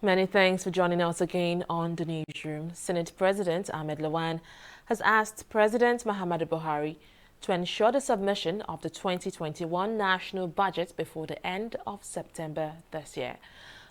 Many thanks for joining us again on the newsroom. Senate President Ahmed Lawan has asked President Muhammadu Buhari to ensure the submission of the 2021 national budget before the end of September this year.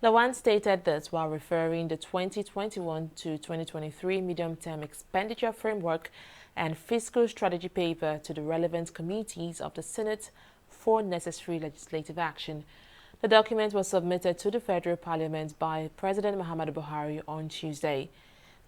Lawan stated this while referring the 2021 to 2023 medium-term expenditure framework and fiscal strategy paper to the relevant committees of the Senate for necessary legislative action. The document was submitted to the Federal Parliament by President Muhammadu Buhari on Tuesday.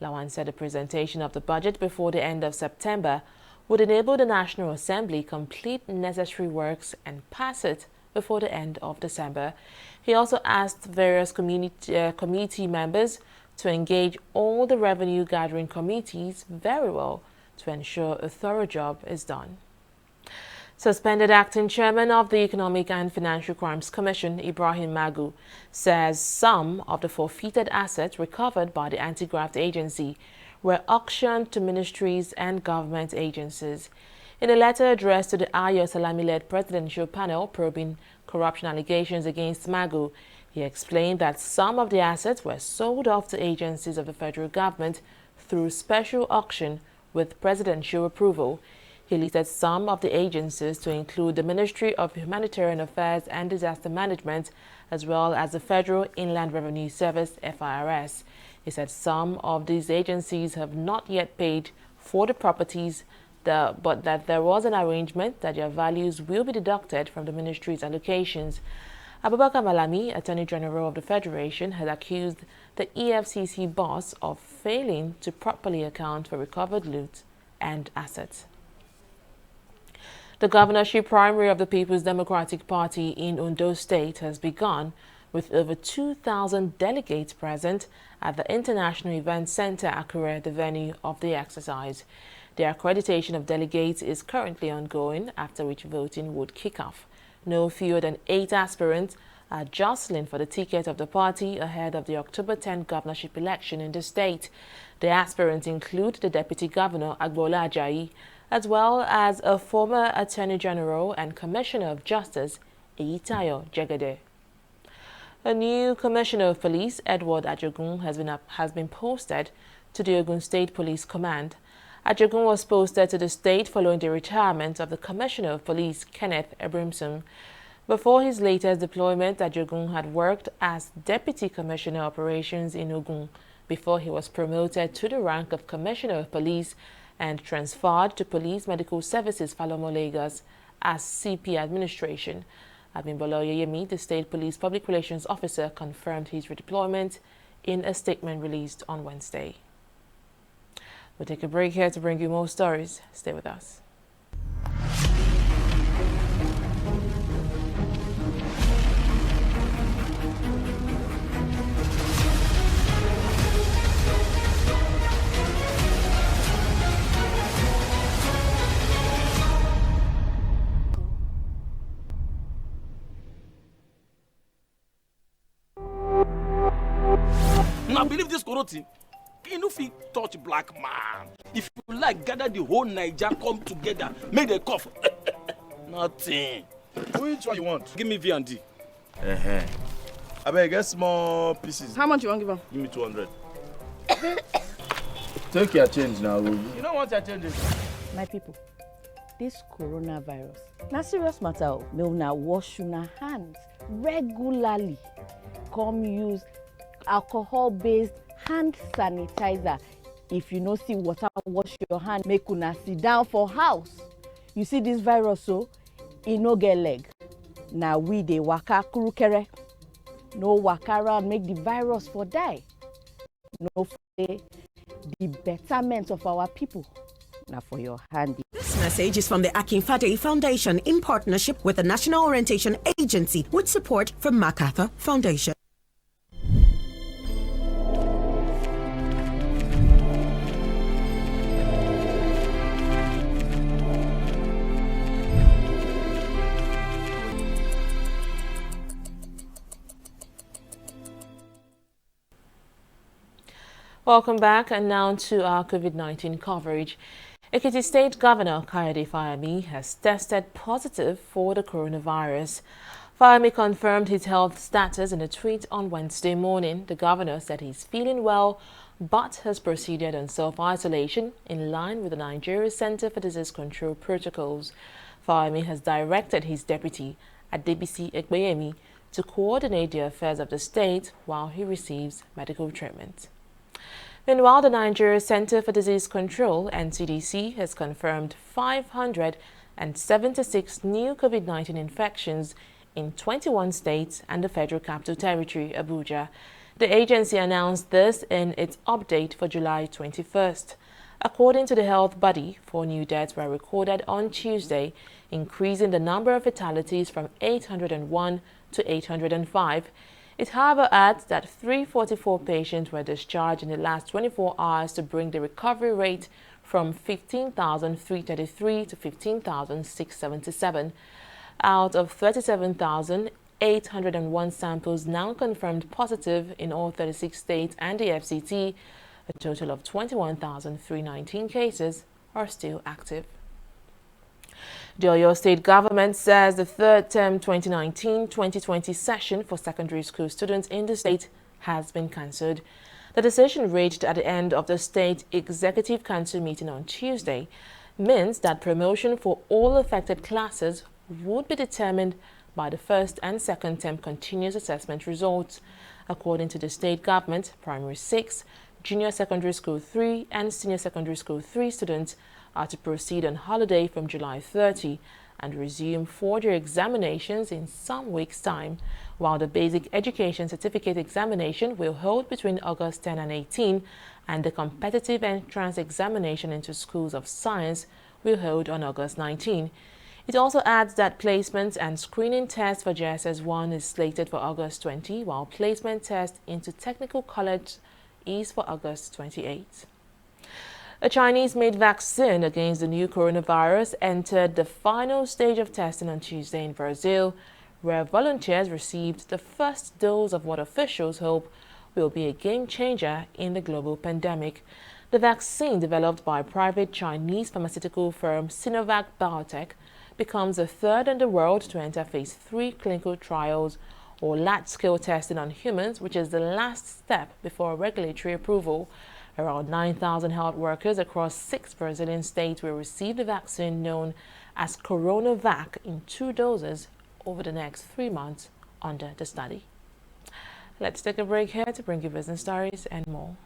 Lawan said the presentation of the budget before the end of September would enable the National Assembly complete necessary works and pass it before the end of December. He also asked various committee members to engage all the revenue-gathering committees very well to ensure a thorough job is done. Suspended acting chairman of the Economic and Financial Crimes Commission, Ibrahim Magu, says some of the forfeited assets recovered by the anti-graft agency were auctioned to ministries and government agencies. In a letter addressed to the Ayo Salami-led presidential panel probing corruption allegations against Magu, he explained that some of the assets were sold off to agencies of the federal government through special auction with presidential approval. He listed some of the agencies to include the Ministry of Humanitarian Affairs and Disaster Management, as well as the Federal Inland Revenue Service, FIRS. He said some of these agencies have not yet paid for the properties, but that there was an arrangement that their values will be deducted from the ministry's allocations. Abubakar Malami, Attorney General of the Federation, has accused the EFCC boss of failing to properly account for recovered loot and assets. The governorship primary of the People's Democratic Party in Ondo State has begun, with over 2,000 delegates present at the International Event Center, Akure, the venue of the exercise. The accreditation of delegates is currently ongoing, after which voting would kick off. No fewer than 8 aspirants are jostling for the ticket of the party ahead of the October 10 governorship election in the state. The aspirants include the Deputy Governor, Agbola Ajayi, as well as a former Attorney General and Commissioner of Justice, Eyitayo Jegede. A new Commissioner of Police, Edward Ajogun, has been posted to the Ogun State Police Command. Ajogun was posted to the state following the retirement of the Commissioner of Police, Kenneth Ebrimson. Before his latest deployment, Ajogun had worked as Deputy Commissioner Operations in Ogun before he was promoted to the rank of Commissioner of Police and transferred to Police Medical Services, Falomo, Lagos, as CP Administration. Abimbolo Yemi, the State Police Public Relations Officer, confirmed his redeployment in a statement released on Wednesday. We'll take a break here to bring you more stories. Stay with us. Now believe this Koroti. You know, if you touch black man, if you like, gather the whole Niger, come together, make the cough. Nothing. Which one you want? Give me V and D. I beg, get small pieces. How much you want to give him? Give me 200. Take your change now. You don't want your changes. My people, this coronavirus, na serious matter. May una wash una hands regularly. Come use alcohol-based hand sanitizer. If you no see water, wash your hand. Make una sit down for house. You see this virus, so e no get leg. Now we dey waka kurukere. No waka around, make the virus for die. No for the betterment of our people. Now for your hand. This message is from the Akinfade Foundation in partnership with the National Orientation Agency with support from MacArthur Foundation. Welcome back, and now to our COVID-19 coverage. Ekiti State Governor Kayode Fayemi has tested positive for the coronavirus. Fahmy confirmed his health status in a tweet on Wednesday morning. The governor said he's feeling well, but has proceeded on self-isolation in line with the Nigeria Center for Disease Control protocols. Fahmy has directed his deputy, Adebisi Egbeyemi, to coordinate the affairs of the state while he receives medical treatment. Meanwhile, the Nigeria Center for Disease Control, NCDC, has confirmed 576 new COVID-19 infections in 21 states and the Federal Capital Territory, Abuja. The agency announced this in its update for July 21st. According to the health body, 4 new deaths were recorded on Tuesday, increasing the number of fatalities from 801 to 805. It, however, adds that 344 patients were discharged in the last 24 hours to bring the recovery rate from 15,333 to 15,677. Out of 37,801 samples now confirmed positive in all 36 states and the FCT, a total of 21,319 cases are still active. The Oyo State government says the third term 2019-2020 session for secondary school students in the state has been cancelled. The decision reached at the end of the state executive council meeting on Tuesday means that promotion for all affected classes would be determined by the first and second term continuous assessment results. According to the state government, primary 6, junior secondary school 3 and senior secondary school 3 students are to proceed on holiday from July 30 and resume 4-year examinations in some weeks' time, while the basic education certificate examination will hold between August 10 and 18, and the competitive entrance examination into schools of science will hold on August 19. It also adds that placement and screening test for JSS 1 is slated for August 20, while placement test into technical college is for August 28. A Chinese-made vaccine against the new coronavirus entered the final stage of testing on Tuesday in Brazil, where volunteers received the first dose of what officials hope will be a game-changer in the global pandemic. The vaccine, developed by private Chinese pharmaceutical firm Sinovac Biotech, becomes the third in the world to enter phase 3 clinical trials or large-scale testing on humans, which is the last step before regulatory approval. Around 9,000 health workers across 6 Brazilian states will receive the vaccine known as CoronaVac in 2 doses over the next 3 months under the study. Let's take a break here to bring you business stories and more.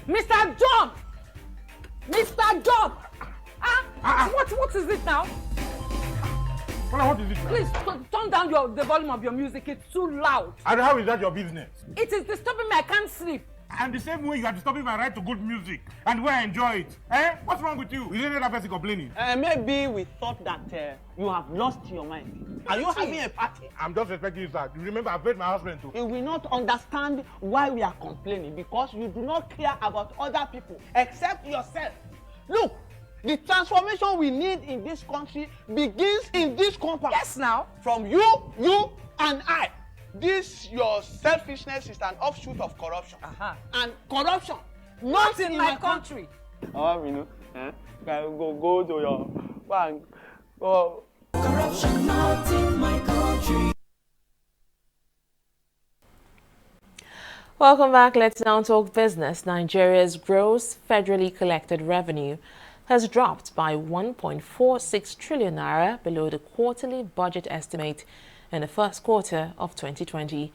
Mr. John! Mr. John! What is it now? What is it now? Please turn down the volume of your music. It's too loud. And how is that your business? It is disturbing me. I can't sleep. And the same way you are disturbing my right to good music and where I enjoy it. Eh? What's wrong with you? Is any other person complaining? Maybe we thought that you have lost your mind. Are you having a party? I'm just respecting you, sir. You remember I paid my husband too. You will not understand why we are complaining because you do not care about other people except yourself. Look, the transformation we need in this country begins in this compound. Yes, now. From you, and I. This your selfishness is an offshoot of corruption. And corruption not in my country. We know. Go to your bank. Corruption not in my country. Welcome back. Let's now talk business. Nigeria's gross federally collected revenue has dropped by 1.46 trillion naira below the quarterly budget estimate in the first quarter of 2020.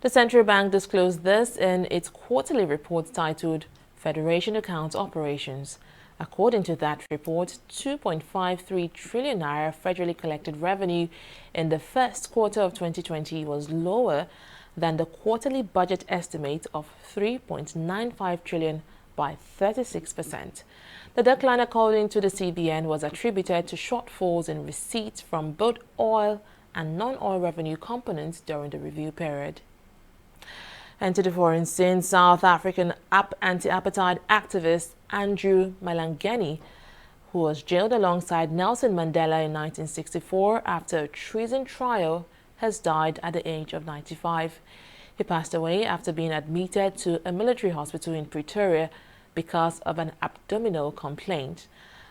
The central bank disclosed this in its quarterly report titled Federation Accounts Operations. According to that report, 2.53 trillion naira federally collected revenue in the first quarter of 2020 was lower than the quarterly budget estimate of 3.95 trillion by 36%. The decline, according to the CBN, was attributed to shortfalls in receipts from both oil and non-oil revenue components during the review period. And to the foreign scene, South African anti-apartheid activist Andrew Malangeni who was jailed alongside Nelson Mandela in 1964 after a treason trial, has died at the age of 95. He passed away after being admitted to a military hospital in Pretoria because of an abdominal complaint.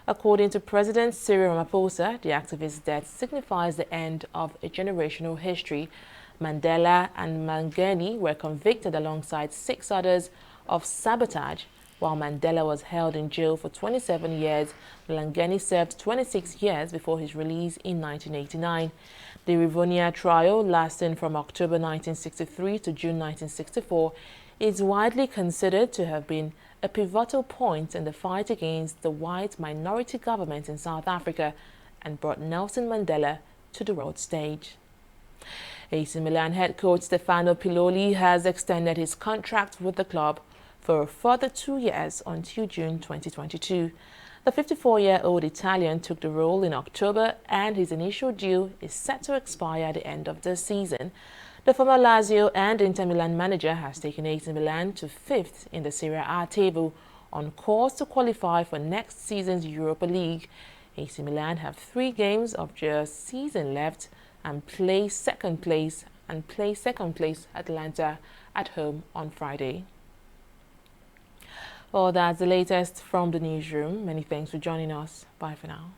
According to President Cyril Ramaphosa, the activist's death signifies the end of a generational history. Mandela and Mangeni were convicted alongside 6 others of sabotage. While Mandela was held in jail for 27 years, Mangeni served 26 years before his release in 1989. The Rivonia trial, lasting from October 1963 to June 1964, is widely considered to have been a pivotal point in the fight against the white minority government in South Africa and brought Nelson Mandela to the world stage. AC Milan head coach Stefano Piloli has extended his contract with the club for a further 2 years until June 2022. The 54-year-old Italian took the role in October, and his initial deal is set to expire at the end of this season. The former Lazio and Inter Milan manager has taken AC Milan to 5th in the Serie A table, on course to qualify for next season's Europa League. AC Milan have 3 games of their season left and play second place Atalanta at home on Friday. Well, that's the latest from the newsroom. Many thanks for joining us. Bye for now.